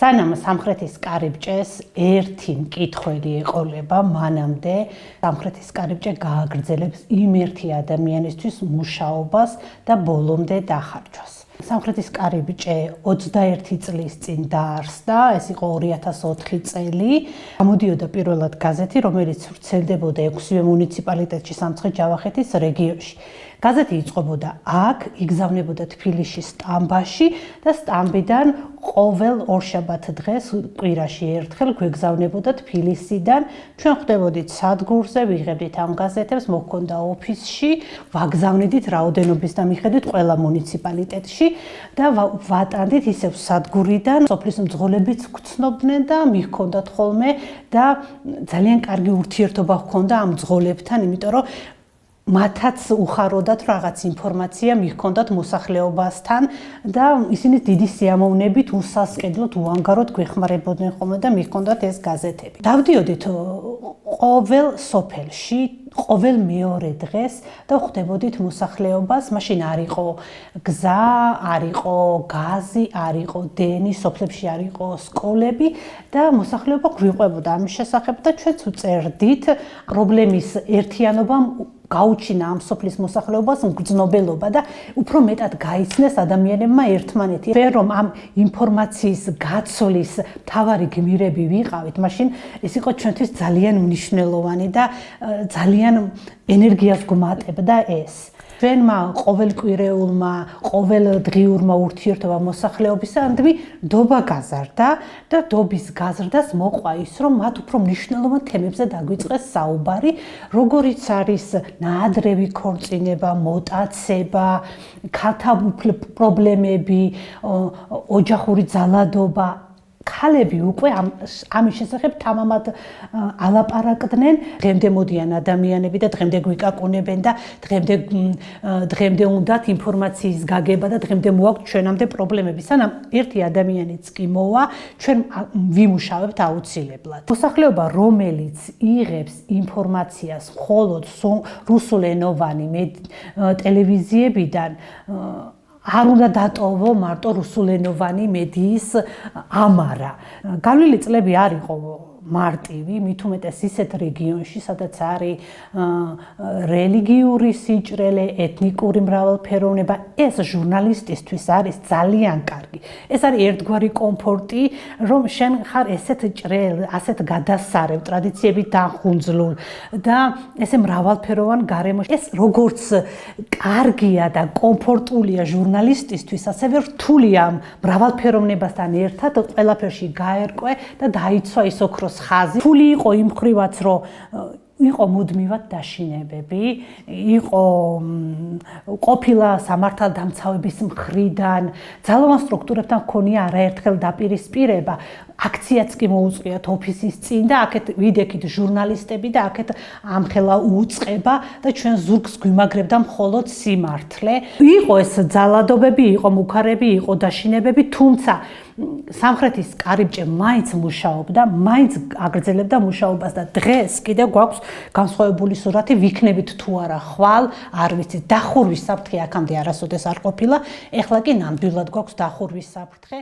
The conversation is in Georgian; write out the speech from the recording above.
სანამ სამხრეთის კარიბჭეს ერთი მკითხველი ეყოლება, მანამდე სამხრეთის კარიბჭე გააგრძელებს იმ ერთი ადამიანისთვის მუშაობას და ბოლომდე დახარჯვას. სამხრეთის კარიბჭე 21 წლის წინ დაარსდა, ეს იყო 2004 წელი. გამოდიოდა პირველად გაზეთი, რომელიც ვრცელდებოდა 6-ვე მუნიციპალიტეტში სამცხე-ჯავახეთის რეგიონში. გაზეთი იწყებოდა აქ, იგზავნებოდა თბილისში სტამბაში და სტამბიდან ყოველ ორშაბათ დღეს კვირაში ერთხელ გვეგზავნებოდა თბილისიდან. ჩვენ ხვდებოდით სადგურზე, ვიღებდით ამ გაზეთებს, მოჰქონდა ოფისში, ვაგზავნედით რაოდენობის და მიხედვით ყველა მუნიციპალიტეტში და ვატანდით ისევ სადგურიდან. სოფლის მძღოლებიც გვცნობდნენ და მიჰქონდათ ხოლმე და ძალიან კარგი ურთიერთობა ჰქონდა ამ მძღოლებთან, იმიტომ რომ მათაც უხაროდათ რაღაც ინფორმაცია მიჰქონდათ მოსახლეობასთან და ისინი დიდი სიამოვნებით უსასყიდლოდ უანგაროდ გვეხმარებოდნენ ხოლმე და მიჰქონდათ ეს გაზეთები. დავდიოდით ყოველ სოფელში, ყოველ მეორე დღეს და ხვდებოდით მოსახლეობას, მაშინ არ იყო გზა, არ იყო გაზი, არ იყო დენი, სოფლებში არ იყო სკოლები და მოსახლეობა გვიყვებოდა ამის შესახებ და ჩვენც ვწერდით პრობლემის ერთიანობამ გაუჩინა ამ სოფლის მოსახლეობას მგრძნობელობა და უფრო მეტად გაიცნეს ადამიანებმა ერთმანეთი. რომ ამ ინფორმაციის გაცვლის მთავარი გმირები ვიყავით, მაშინ ეს იყო ჩვენთვის ძალიან მნიშვნელოვანი და ძალიან ენერგიას გვმატებდა ეს. ჩვენმა ყოველკვირეულმა, ყოველდღიურმა ურთიერთობამ მოსახლეობისადმი დობა გაზარდა და დობის გაზრდას მოყვა ის, რომ მათ უფრო მნიშვნელოვან თემებზე დაგვიწყეს საუბარი, როგორიც არის ნაადრევი ქორწინება, მოტაცება, ქალთა პრობლემები, ოჯახური ძალადობა. ქალები უკვე ამის შესახებ თამამად ალაპარაკდნენ. დღემდე მოდიან ადამიანები და დღემდე გვიკაკუნებენ და დღემდე უნდათ ინფორმაციის გაგება და დღემდე მოაქვს ჩვენამდე პრობლემები. სანამ ერთი ადამიანიც კი მოვა, ჩვენ ვიმუშავებთ აუცილებლად. მოსახლეობა, რომელიც იღებს ინფორმაციას მხოლოდ რუსულენოვანი ტელევიზიებიდან, არ უნდა დატოვო მარტო რუსულენოვანი მედიის ამარა. გავლილი წლები არ იყო მარტივი, მით უმეტეს ისეთ რეგიონში, სადაც არის რელიგიური სიჭრელე, ეთნიკური მრავალფეროვნება, ეს ჟურნალისტისთვის არის ძალიან კარგი. ეს არის ერთგვარი კომფორტი, რომ შენ ხარ ესეთ ჭრელ, ასეთ გადასარევ, ტრადიციებით დახუნძლულ და ესე მრავალფეროვან გარემოში. ეს როგორც კარგია და კომფორტულია ჟურნალისტისთვის, ასევე რთულია მრავალფეროვნებასთან ერთად ყველაფერში გაერკვე და დაიცვა ის ოქროს ხაზი. ფული იყო იმ მხრივაც, რომ იყო მუდმივად დაშინებები, იყო ყოფილა სამართალდამცავების მხრიდან, ძალოვან სტრუქტურებთან ჰქონია არაერთხელ დაპირისპირება, აქციაც კი მოუწყვიათ ოფისის წინ და აქეთ ვიდექით ჟურნალისტები და აქეთ ამხელა უწყება და ჩვენ ზურგს გვიმაგრებდა მხოლოდ სიმართლე. იყო ეს ძალადობები, იყო მუქარები, იყო დაშინებები, თუმცა სამხრეთის კარიბჭე მაინც მუშაობდა, მაინც აგრძელებდა მუშაობას და დღეს კიდევ გვაქვს განსხვავებული სურათი, ვიქნებით თუ არა ხვალ, არ ვიცი, დახურვის საფრთხე აქამდე არასოდეს არ ყოფილა, ეხლა კი ნამდვილად გვაქვს დახურვის საფრთხე.